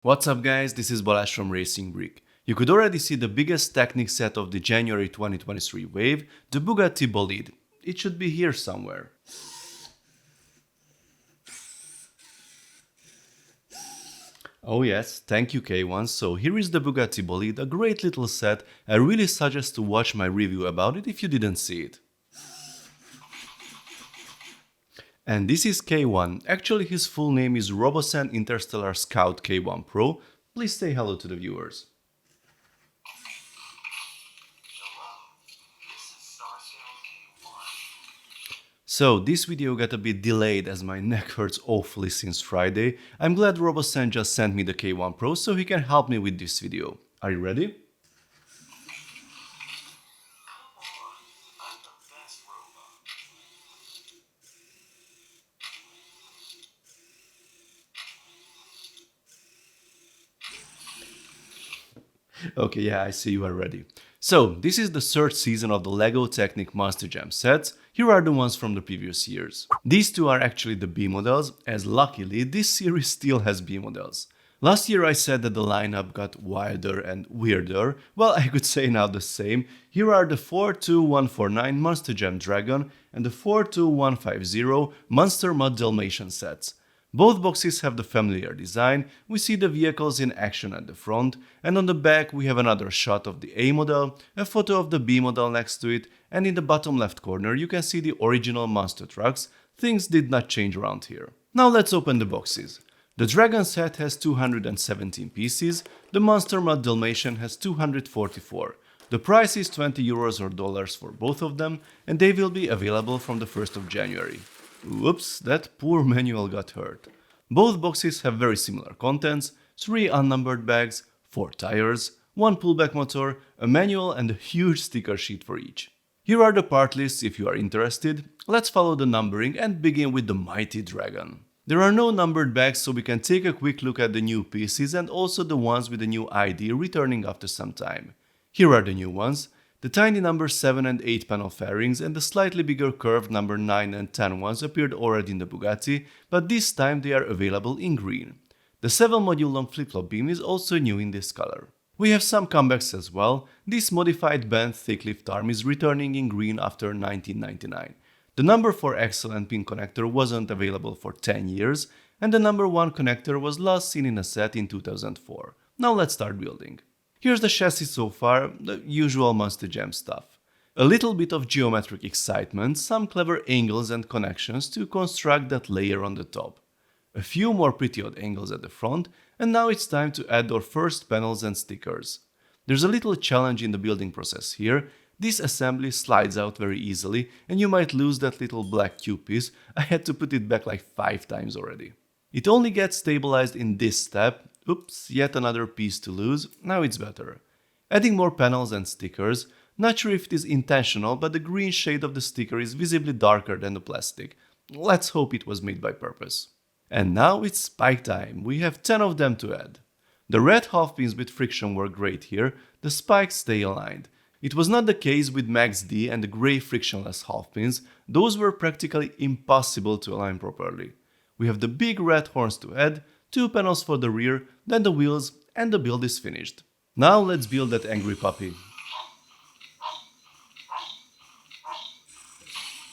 What's up guys, this is Balázs from Racing Brick. You could already see the biggest Technic set of the January 2023 wave, the Bugatti Bolide. It should be here somewhere. Oh yes, thank you K1. So here is the Bugatti Bolide, a great little set. I really suggest to watch my review about it if you didn't see it. And this is K1. Actually his full name is Robosen Interstellar Scout K1 Pro. Please say hello to the viewers. So this video got a bit delayed as my neck hurts awfully since Friday. I'm glad Robosen just sent me the K1 Pro so he can help me with this video. Are you ready? Okay, yeah, I see you are ready. So, this is the third season of the LEGO Technic Monster Jam sets. Here are the ones from the previous years. These two are actually the B models, as luckily this series still has B models. Last year I said that the lineup got wilder and weirder. Well, I could say now the same. Here are the 42149 Monster Jam Dragon and the 42150 Monster Mud Dalmatian sets. Both boxes have the familiar design. We see the vehicles in action at the front, and on the back we have another shot of the A model, a photo of the B model next to it, and in the bottom left corner you can see the original monster trucks. Things did not change around here. Now let's open the boxes. The Dragon set has 217 pieces, the Monster Mud Dalmatian has 244. The price is 20 euros or dollars for both of them, and they will be available from the 1st of January. Whoops, that poor manual got hurt. Both boxes have very similar contents, 3 unnumbered bags, 4 tires, 1 pullback motor, a manual and a huge sticker sheet for each. Here are the part lists if you are interested. Let's follow the numbering and begin with the mighty Dragon. There are no numbered bags, so we can take a quick look at the new pieces and also the ones with the new ID returning after some time. Here are the new ones. The tiny number 7 and 8 panel fairings and the slightly bigger curved number 9 and 10 ones appeared already in the Bugatti, but this time they are available in green. The 7 module long flip-flop beam is also new in this color. We have some comebacks as well. This modified bent thick lift arm is returning in green after 1999. The number 4 axle and pin connector wasn't available for 10 years, and the number 1 connector was last seen in a set in 2004. Now let's start building. Here's the chassis so far, the usual Monster Jam stuff. A little bit of geometric excitement, some clever angles and connections to construct that layer on the top. A few more pretty odd angles at the front, and now it's time to add our first panels and stickers. There's a little challenge in the building process here. This assembly slides out very easily, and you might lose that little black cube piece. I had to put it back like 5 times already. It only gets stabilized in this step. Oops, yet another piece to lose. Now it's better. Adding more panels and stickers. Not sure if it is intentional, but the green shade of the sticker is visibly darker than the plastic. Let's hope it was made by purpose. And now it's spike time. We have 10 of them to add. The red half pins with friction work great here. The spikes stay aligned. It was not the case with Max D and the grey frictionless half pins. Those were practically impossible to align properly. We have the big red horns to add, 2 panels for the rear, then the wheels, and the build is finished. Now let's build that angry puppy.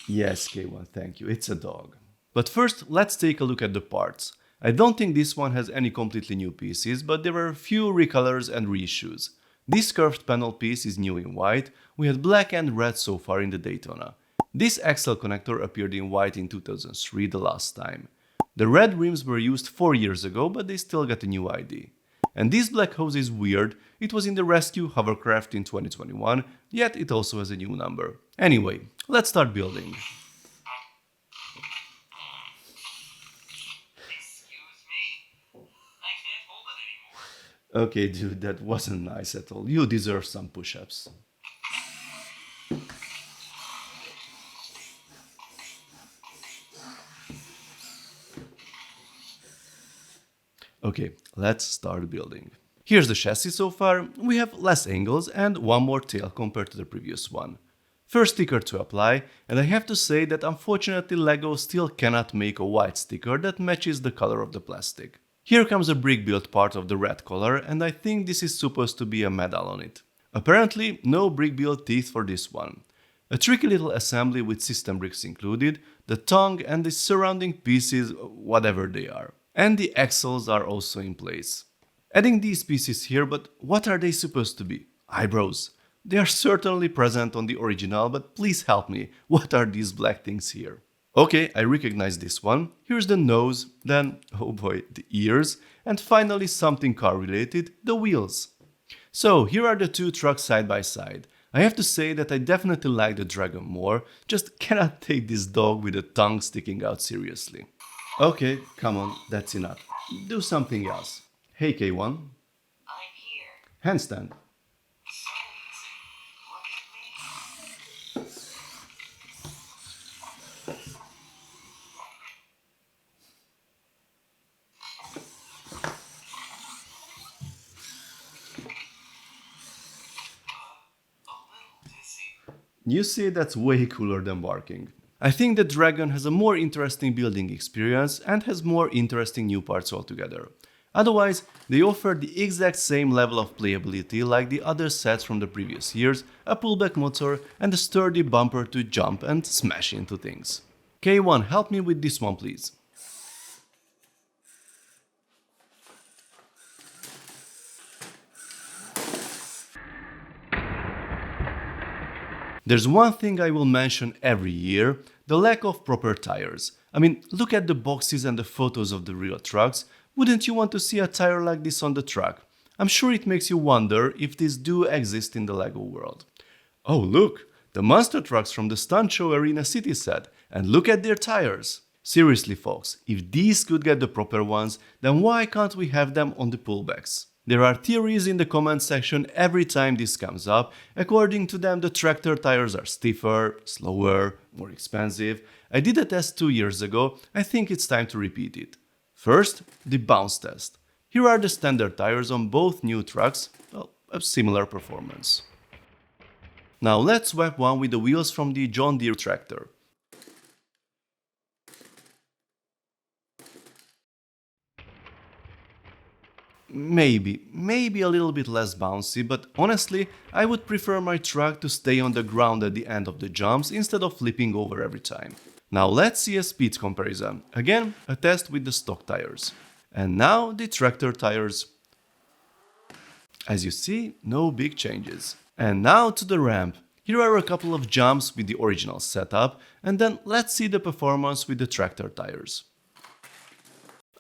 Yes, K1, thank you, it's a dog. But first, let's take a look at the parts. I don't think this one has any completely new pieces, but there were a few recolors and reissues. This curved panel piece is new in white. We had black and red so far in the Daytona. This axle connector appeared in white in 2003 the last time. The red rims were used 4 years ago, but they still got a new ID. And this black hose is weird. It was in the Rescue Hovercraft in 2021, yet it also has a new number. Anyway, let's start building. Excuse me? I can't hold it anymore. Okay, dude, that wasn't nice at all. You deserve some push-ups. Okay, let's start building. Here's the chassis so far. We have less angles and one more tail compared to the previous one. First sticker to apply, and I have to say that unfortunately LEGO still cannot make a white sticker that matches the color of the plastic. Here comes a brick built part of the red color, and I think this is supposed to be a medal on it. Apparently, no brick built teeth for this one. A tricky little assembly with system bricks included, the tongue and the surrounding pieces, whatever they are. And the axles are also in place. Adding these pieces here, but what are they supposed to be? Eyebrows. They are certainly present on the original, but please help me, what are these black things here? Okay, I recognize this one. Here's the nose, then, oh boy, the ears, and finally something car related, the wheels. So here are the two trucks side by side. I have to say that I definitely like the Dragon more, just cannot take this dog with a tongue sticking out seriously. Okay, come on, that's enough. Do something else. Hey K1. I'm here. Handstand. So easy. Look at me. A little dizzy. You see, that's way cooler than barking. I think the Dragon has a more interesting building experience and has more interesting new parts altogether. Otherwise, they offer the exact same level of playability like the other sets from the previous years, a pullback motor and a sturdy bumper to jump and smash into things. K1, help me with this one please. There's one thing I will mention every year, the lack of proper tires. I mean, look at the boxes and the photos of the real trucks. Wouldn't you want to see a tire like this on the truck? I'm sure it makes you wonder if these do exist in the LEGO world. Oh look, the monster trucks from the Stunt Show Arena City set, and look at their tires. Seriously folks, if these could get the proper ones, then why can't we have them on the pullbacks? There are theories in the comment section every time this comes up. According to them, the tractor tires are stiffer, slower, more expensive. I did a test 2 years ago, I think it's time to repeat it. First, the bounce test. Here are the standard tires on both new trucks, well, a similar performance. Now let's swap one with the wheels from the John Deere tractor. Maybe a little bit less bouncy, but honestly, I would prefer my truck to stay on the ground at the end of the jumps instead of flipping over every time. Now let's see a speed comparison. Again, a test with the stock tires. And now the tractor tires. As you see, no big changes. And now to the ramp. Here are a couple of jumps with the original setup, and then let's see the performance with the tractor tires.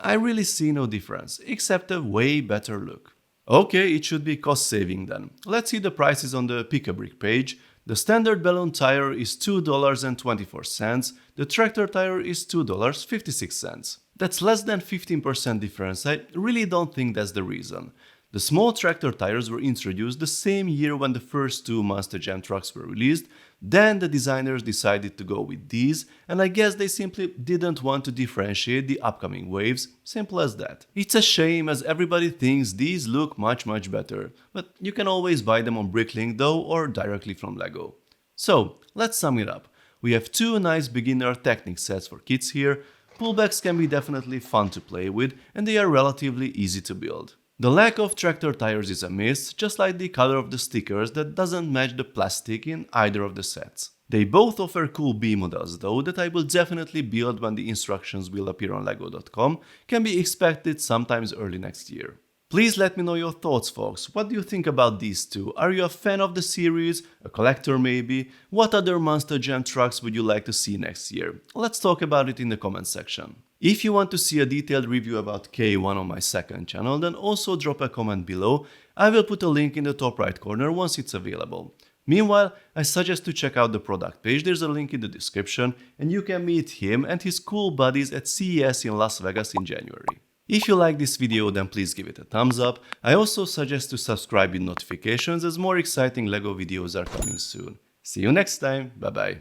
I really see no difference, except a way better look. Okay, it should be cost saving then. Let's see the prices on the Pick-a-Brick page. The standard balloon tire is $2.24, the tractor tire is $2.56. That's less than 15% difference. I really don't think that's the reason. The small tractor tires were introduced the same year when the first two Monster Jam trucks were released. Then the designers decided to go with these, and I guess they simply didn't want to differentiate the upcoming waves, simple as that. It's a shame as everybody thinks these look much better, but you can always buy them on Bricklink though or directly from LEGO. So, let's sum it up. We have two nice beginner Technic sets for kids here, pullbacks can be definitely fun to play with and they are relatively easy to build. The lack of tractor tires is a miss, just like the color of the stickers that doesn't match the plastic in either of the sets. They both offer cool B models though that I will definitely build when the instructions will appear on lego.com, can be expected sometimes early next year. Please let me know your thoughts folks, what do you think about these two? Are you a fan of the series? A collector maybe? What other Monster Jam trucks would you like to see next year? Let's talk about it in the comment section. If you want to see a detailed review about K1 on my second channel, then also drop a comment below. I will put a link in the top right corner once it's available. Meanwhile, I suggest to check out the product page, there's a link in the description, and you can meet him and his cool buddies at CES in Las Vegas in January. If you like this video, then please give it a thumbs up. I also suggest to subscribe with notifications as more exciting LEGO videos are coming soon. See you next time, bye bye.